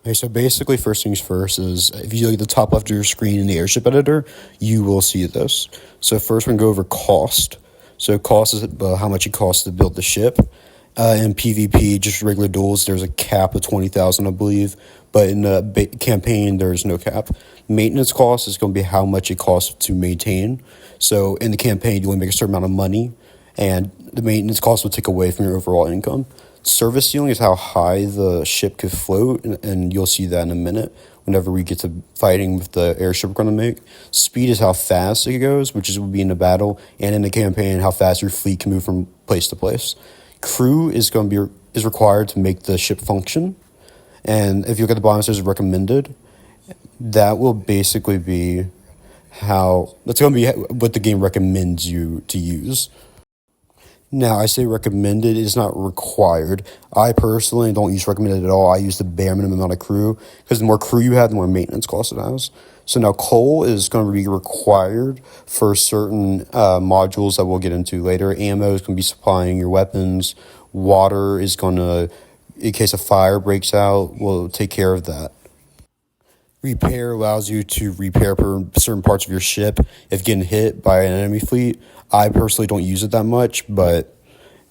Okay, so basically, first things first is if you look at the top left of your screen in the Airship editor, you will see this. So first, we're gonna go over cost. So cost is how much it costs to build the ship. In PvP, just regular duels, there's a cap of 20,000, I believe. But in the campaign, there's no cap. Maintenance cost is going to be how much it costs to maintain. So in the campaign, you only make a certain amount of money, and the maintenance cost will take away from your overall income. Service ceiling is how high the ship could float, and you'll see that in a minute whenever we get to fighting with the airship we're going to make. Speed is how fast it goes, which will be in the battle, and in the campaign, how fast your fleet can move from place to place. Crew is going to be required to make the ship function, and if you look at the bottom, it says recommended. That will basically be that's going to be what the game recommends you to use. Now, I say recommended, it's not required. I personally don't use recommended at all. I use the bare minimum amount of crew, because the more crew you have, the more maintenance cost it has. So now coal is going to be required for certain modules that we'll get into later. Ammo is going to be supplying your weapons. Water is going to, in case a fire breaks out, will take care of that. Repair allows you to repair certain parts of your ship if getting hit by an enemy fleet. I personally don't use it that much, but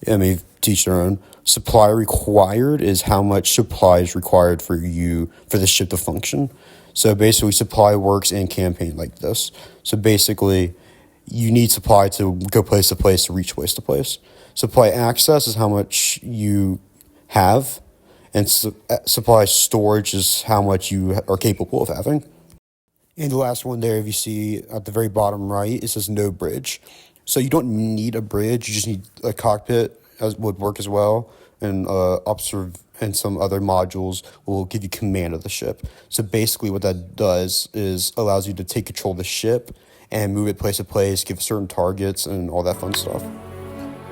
I mean, teach their own. Supply required is how much supply is required for the ship to function. So basically, supply works in campaign like this. So basically, you need supply to go place to place, to reach place to place. Supply access is how much you have, and supply storage is how much you are capable of having. And the last one there, if you see at the very bottom right, it says no bridge. So you don't need a bridge, you just need a cockpit, as would work as well, and and some other modules will give you command of the ship. So basically what that does is allows you to take control of the ship and move it place to place, give certain targets, and all that fun stuff.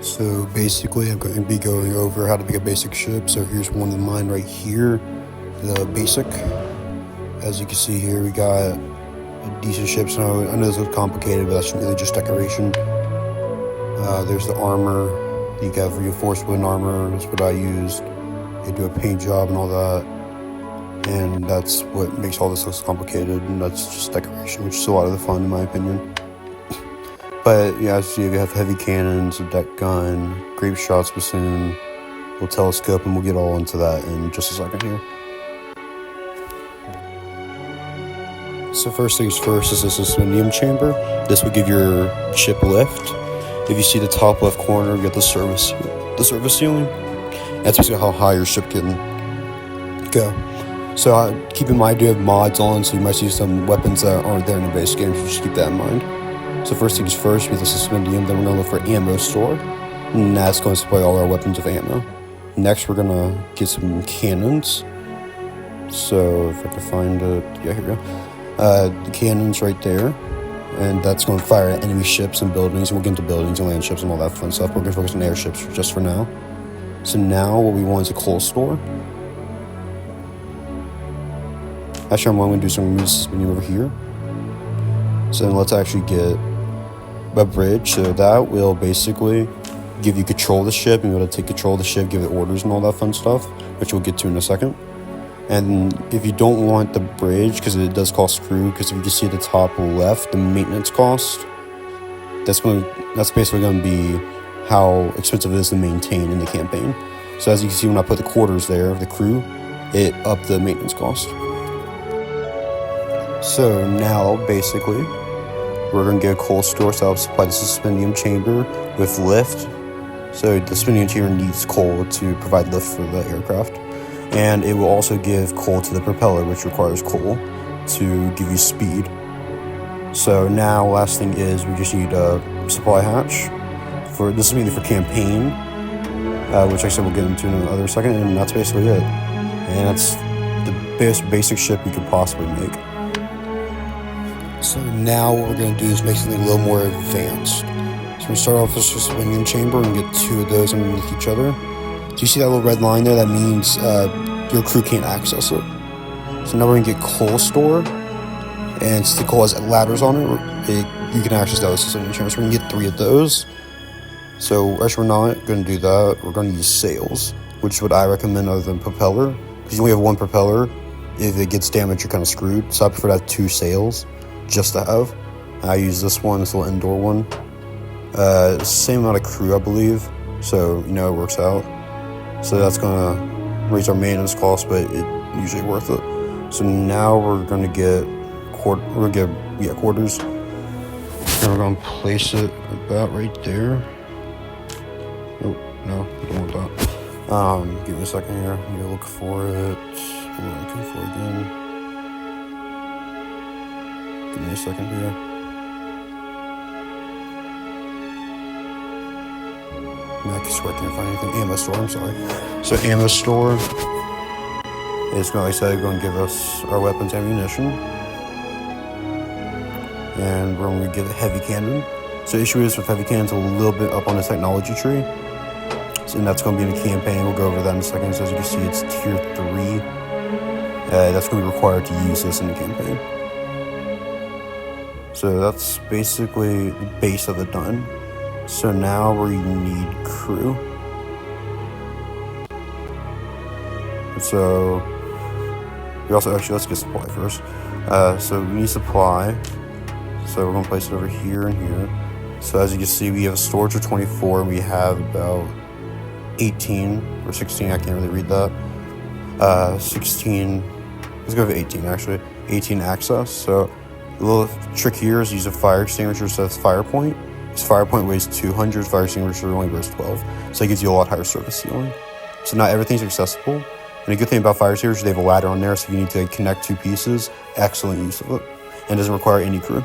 So basically, I'm going to be going over how to make a basic ship. So here's one of mine right here, the basic. As you can see here, we got a decent ship. So I know this looks complicated, but that's really just decoration. There's the armor. You have reinforced wooden armor. That's what I used. They do a paint job and all that. And that's what makes all this look complicated. And that's just decoration, which is a lot of the fun, in my opinion. But yeah, as you have heavy cannons, a deck gun, grape shots bassoon, we'll telescope, and we'll get all into that in just a second here. So first things first is this suspendium chamber. This will give your ship lift. If you see the top left corner, you get the service ceiling. That's basically how high your ship can go. So keep in mind, you have mods on, so you might see some weapons that aren't there in the base game, so just keep that in mind. So first things first, with the suspendium, then we're going to look for ammo store, and that's going to supply all our weapons with ammo. Next, we're going to get some cannons. So if I can find it, yeah, here we go. The cannons right there, and that's going to fire at enemy ships and buildings, and we'll get into buildings and land ships and all that fun stuff. We're going to focus on airships just for now. So now what we want is a coal store. Actually, I'm going to do some suspendium over here. So then let's actually get a bridge. So that will basically give you control of the ship, and be able to take control of the ship, give it orders and all that fun stuff, which we'll get to in a second. And if you don't want the bridge, because it does cost crew, because if you just see at the top left, the maintenance cost, that's basically going to be how expensive it is to maintain in the campaign. So as you can see, when I put the quarters there of the crew, it upped the maintenance cost. So now, basically, we're going to get a coal store, so I'll supply the suspendium chamber with lift. So the suspendium chamber needs coal to provide lift for the aircraft. And it will also give coal to the propeller, which requires coal to give you speed. So now, last thing is we just need a supply hatch. This is mainly for campaign, which I said we'll get into in another second, and that's basically it. And that's the basic ship you could possibly make. So now what we're going to do is make something a little more advanced. So we start off with a suspendium chamber and get two of those underneath each other. So you see that little red line there? That means your crew can't access it. So now we're going to get coal store, and since the coal has ladders on it, you can access those suspendium chambers. So we're going to get three of those. So actually we're not going to do that. We're going to use sails, which is what I recommend other than propeller, because you only have one propeller, if it gets damaged, you're kind of screwed. So I prefer to have 2 sails just to have. I use this one, this little indoor one. Same amount of crew, I believe. So, you know, it works out. So that's going to raise our maintenance costs, but it's usually worth it. So now we're going to get quarters. And we're going to place it about right there. Oh, no, I don't want that. Give me a second here. I need to look for it. What am I looking for again? Give me a second here. I swear I can't find anything. Ammo store, I'm sorry. So ammo store is going, like I said, going to give us our weapons ammunition. And we're going to get a heavy cannon. So the issue is with heavy cannons a little bit up on the technology tree. And that's going to be in the campaign. We'll go over that in a second. So as you can see, it's tier 3. That's going to be required to use this in the campaign. So that's basically the base of it done. So now we need crew. So we also, actually, let's get supply first. So we need supply. So we're going to place it over here and here. So as you can see, we have a storage of 24. We have about 18 or 16. I can't really read that. 16. Let's go with 18 actually. 18 access. So the little trick here is use a fire extinguisher. So that's fire point. This fire point weighs 200. Fire extinguisher only weighs 12. So it gives you a lot higher surface ceiling. So not everything's accessible. And a good thing about fire extinguishers, they have a ladder on there. So if you need to connect 2 pieces, excellent use of it. And doesn't require any crew.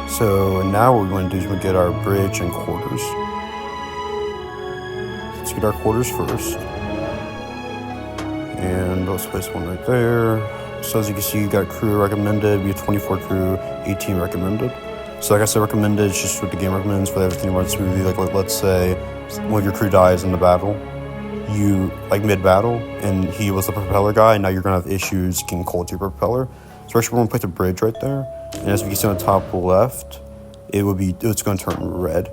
So now what we're going to do is we're going to get our bridge and quarters. Let's get our quarters first. And let's place one right there. So as you can see, you got crew recommended. We have 24 crew, 18 recommended. So like I said, recommended is just what the game recommends for everything to run smoothly. Like let's say one of your crew dies in the battle, you like mid-battle, and he was the propeller guy, and now you're gonna have issues getting cold to your propeller. So actually we're gonna put the bridge right there. And as we can see on the top left, it's going to turn red.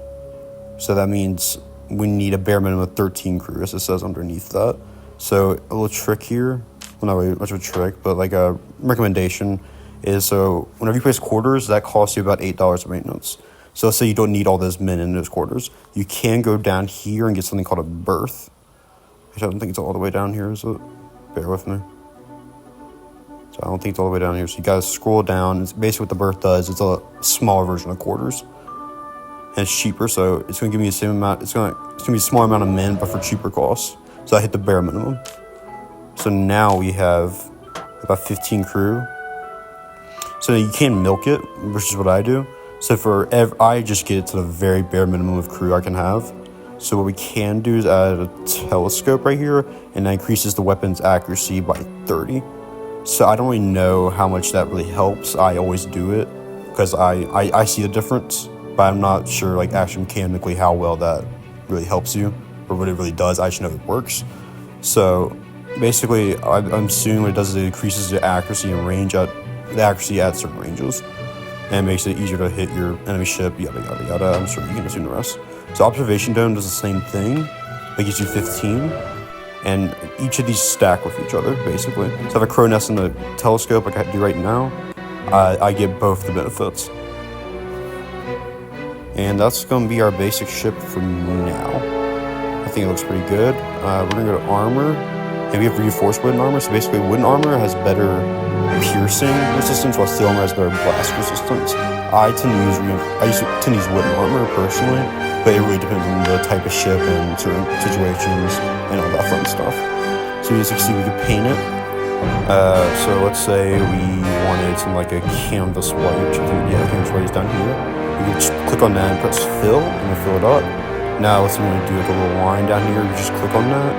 So that means we need a bare minimum of 13 crew, as it says underneath that. So a little trick here, well, not really much of a trick, but like a recommendation is, so whenever you place quarters, that costs you about $8 of maintenance. So let's say you don't need all those men in those quarters. You can go down here and get something called a berth. Which I don't think it's all the way down here, is it? Bear with me. I don't think it's all the way down here. So you gotta scroll down. It's basically what the berth does. It's a smaller version of quarters. And it's cheaper, so it's gonna give me the same amount. It's gonna be a smaller amount of men, but for cheaper costs. So I hit the bare minimum. So now we have about 15 crew. So you can milk it, which is what I do. So I just get it to the very bare minimum of crew I can have. So what we can do is add a telescope right here, and that increases the weapon's accuracy by 30. So I don't really know how much that really helps. I always do it because I see the difference, but I'm not sure like actually mechanically how well that really helps you or what it really does. I just know it works. So basically, I'm assuming what it does is it increases the accuracy and range at certain ranges, and makes it easier to hit your enemy ship. Yada yada yada. I'm sure you can assume the rest. So observation dome does the same thing. It gives you 15. And each of these stack with each other, basically. So if I have a crow nest and a telescope, like I do right now, I get both the benefits. And that's going to be our basic ship for now. I think it looks pretty good. We're going to go to armor. And we have reinforced wooden armor. So basically, wooden armor has better piercing resistance, while steel armor has better blast resistance. I tend to use wooden armor personally, but it really depends on the type of ship and certain situations and all that fun stuff. So as you can see, we can paint it. So let's say we wanted something like a canvas white, which I think, yeah, canvas white is down here. We can just click on that and press fill, and we'll fill it up. Now let's say we want to do like a little line down here. We just click on that,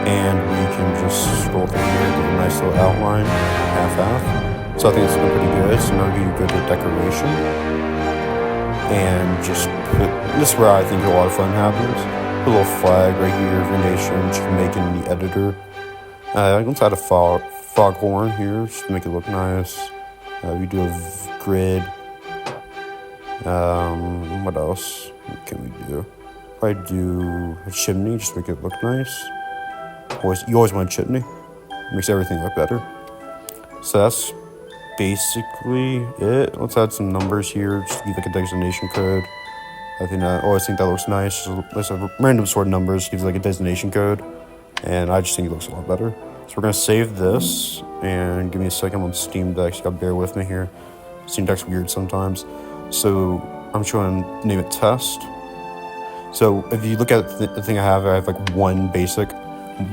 and we can just scroll through here, get a nice little outline, half-half. So I think it's looking pretty good. So now we can go to decoration. And just put, this is where I think a lot of fun happens. Put a little flag right here for nation, just to make it in the editor. Let's add a foghorn here, just to make it look nice. We do a grid. What else can we do? Probably do a chimney, just to make it look nice. You always want a chimney. Makes everything look better. So that's basically it. Let's add some numbers here, just to give like a designation code. I think that, oh, I think that looks nice. There's a random sort of numbers, gives like a designation code, and I just think it looks a lot better. So we're gonna save this, and give me a second on Steam Deck. You gotta bear with me here. Steam Deck's weird sometimes. So I'm just gonna name it test. So if you look at the thing I have like one basic.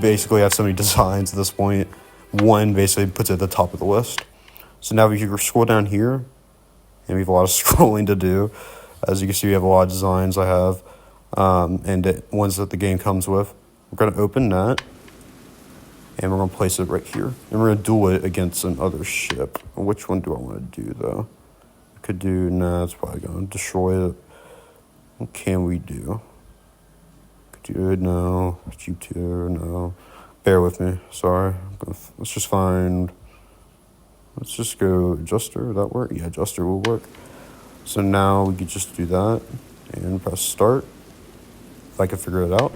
Basically, I have so many designs at this point. One basically puts it at the top of the list. So now we can scroll down here, and we have a lot of scrolling to do. As you can see, we have a lot of designs I have, and ones that the game comes with. We're going to open that, and we're going to place it right here. And we're going to duel it against another ship. Which one do I want to do, though? I could do, nah, it's probably going to destroy it. What can we do? Could do it, no. G2, no. Bear with me, sorry. Let's just find, let's just go adjuster, would that work? Yeah, adjuster will work. So now we could just do that and press start, if I can figure it out.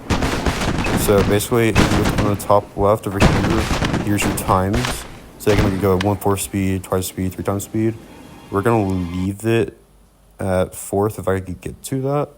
So basically, if you look on the top left over here, here's your times. So I can go at 1/4 speed, twice speed, 3 times speed. We're gonna leave it at 4th if I could get to that.